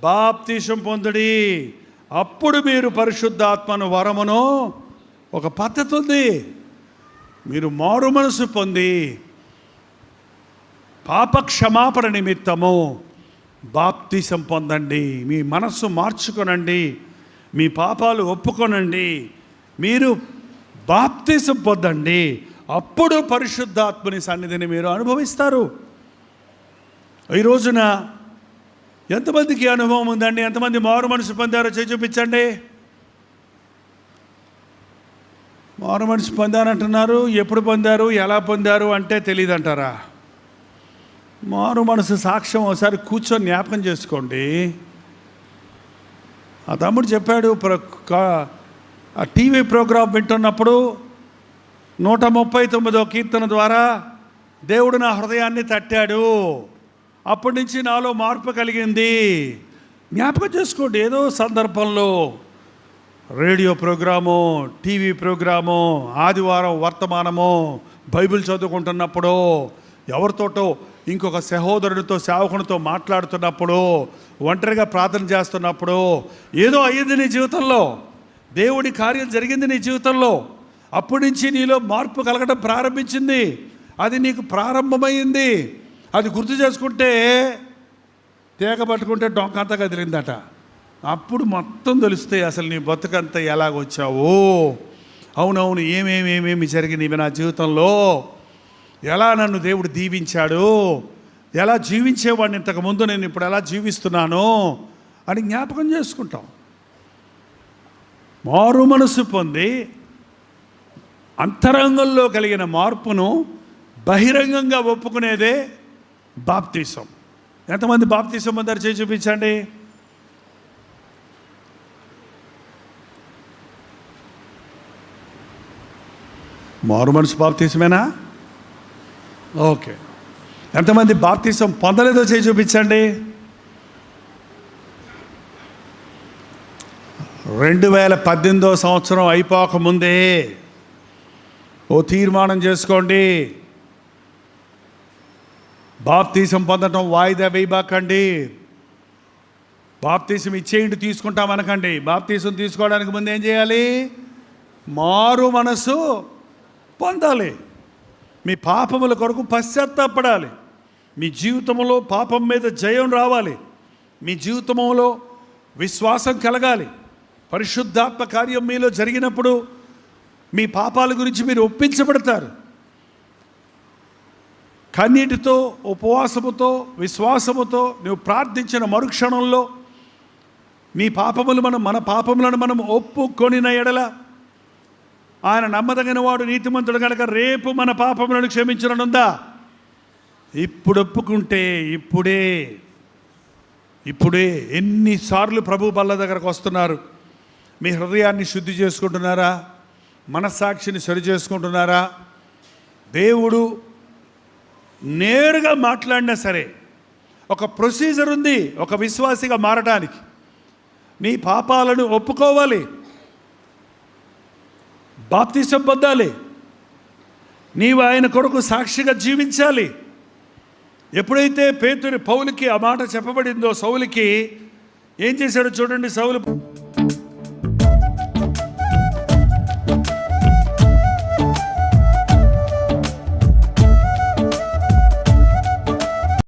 Baptism పొందుడి, అప్పుడు మీరు పరిశుద్ధాత్మను వరమును. ఒక పద్ధతి ఉంది. మీరు మారు మనసు పొంది పాప క్షమాపణ నిమిత్తము బాప్తీసం పొందండి. మీ మనస్సు మార్చుకొనండి, మీ పాపాలు ఒప్పుకొనండి, మీరు బాప్తీసం పొందండి. అప్పుడు పరిశుద్ధాత్మని సన్నిధిని మీరు అనుభవిస్తారు. ఈ రోజున ఎంతమందికి అనుభవం ఉందండి? ఎంతమంది మారు మనసు పొందారో చేసి చూపించండి. మారు మనసు పొందారంటున్నారు. ఎప్పుడు పొందారు, ఎలా పొందారు అంటే తెలియదు అంటారా? మారు మనసు సాక్ష్యం ఒకసారి కూర్చొని జ్ఞాపకం చేసుకోండి. ఆ తమ్ముడు చెప్పాడు, ఆ టీవీ ప్రోగ్రాం వింటున్నప్పుడు 139వ కీర్తన ద్వారా దేవుడు నా హృదయాన్ని తట్టాడు, అప్పటి నుంచి నాలో మార్పు కలిగింది. జ్ఞాపకం చేసుకోండి. ఏదో సందర్భంలో రేడియో ప్రోగ్రాము, టీవీ ప్రోగ్రాము, ఆదివారం వర్తమానము, బైబిల్ చదువుకుంటున్నప్పుడు, ఎవరితోటో ఇంకొక సహోదరుడితో సేవకునితో మాట్లాడుతున్నప్పుడు, ఒంటరిగా ప్రార్థన చేస్తున్నప్పుడు ఏదో అయ్యింది నీ జీవితంలో, దేవుడి కార్యం జరిగింది నీ జీవితంలో. అప్పటి నుంచి నీలో మార్పు కలగడం ప్రారంభించింది. అది నీకు ప్రారంభమైంది. అది గుర్తు చేసుకుంటే తీగ పట్టుకుంటే డొంకంతా కదిలిందట. అప్పుడు మొత్తం తెలుస్తాయి అసలు నీ బతుకంతా ఎలాగొచ్చావు. అవునవును, ఏమేమి జరిగినవి నా జీవితంలో, ఎలా నన్ను దేవుడు దీవించాడు, ఎలా జీవించేవాడిని ఇంతకుముందు, నేను ఇప్పుడు ఎలా జీవిస్తున్నాను అని జ్ఞాపకం చేసుకుంటాం. మారు మనసు పొంది అంతరంగంలో కలిగిన మార్పును బహిరంగంగా ఒప్పుకునేదే బాప్తీసం. ఎంతమంది బాప్తీసం పొందారు చేసి చూపించండి. మారు మనసు బాప్తీసమేనా? ఓకే. ఎంతమంది బాప్తీసం పొందలేదో చేసి చూపించండి. 2018వ సంవత్సరం అయిపోకముందే ఓ తీర్మానం చేసుకోండి. బాప్తీసం పొందటం వాయిదా వేయబాకండి. బాప్తీసం ఇచ్చేయండి, తీసుకుంటామనకండి. బాప్తీసం తీసుకోవడానికి ముందు ఏం చేయాలి? మారు మనసు పొందాలి. మీ పాపముల కొరకు పశ్చాత్తాపడాలి. మీ జీవితంలో పాపం మీద జయం రావాలి. మీ జీవితంలో విశ్వాసం కలగాలి. పరిశుద్ధాత్మ కార్యం మీలో జరిగినప్పుడు మీ పాపాల గురించి మీరు ఒప్పించబడతారు. కన్నీటితో, ఉపవాసముతో, విశ్వాసముతో నువ్వు ప్రార్థించిన మరుక్షణంలో నీ పాపములు మన పాపములను మనం ఒప్పుకొనిన ఎడల ఆయన నమ్మదగిన వాడు, నీతిమంతుడు కనుక రేపు మన పాపములను క్షమించనుందా? ఇప్పుడు ఒప్పుకుంటే ఇప్పుడే ఎన్నిసార్లు ప్రభు బల్ల దగ్గరకు వస్తున్నారు. మీ హృదయాన్ని శుద్ధి చేసుకుంటున్నారా? మనస్సాక్షిని సరి చేసుకుంటున్నారా? దేవుడు నేరుగా మాట్లాడినా సరే ఒక ప్రొసీజర్ ఉంది ఒక విశ్వాసిగా మారడానికి. నీ పాపాలను ఒప్పుకోవాలి, బాప్తీసం పొందాలి, నీవు ఆయన కొరకు సాక్షిగా జీవించాలి. ఎప్పుడైతే పౌలుకి ఆ మాట చెప్పబడిందో, సౌలుకి ఏం చేశాడో చూడండి. సౌలు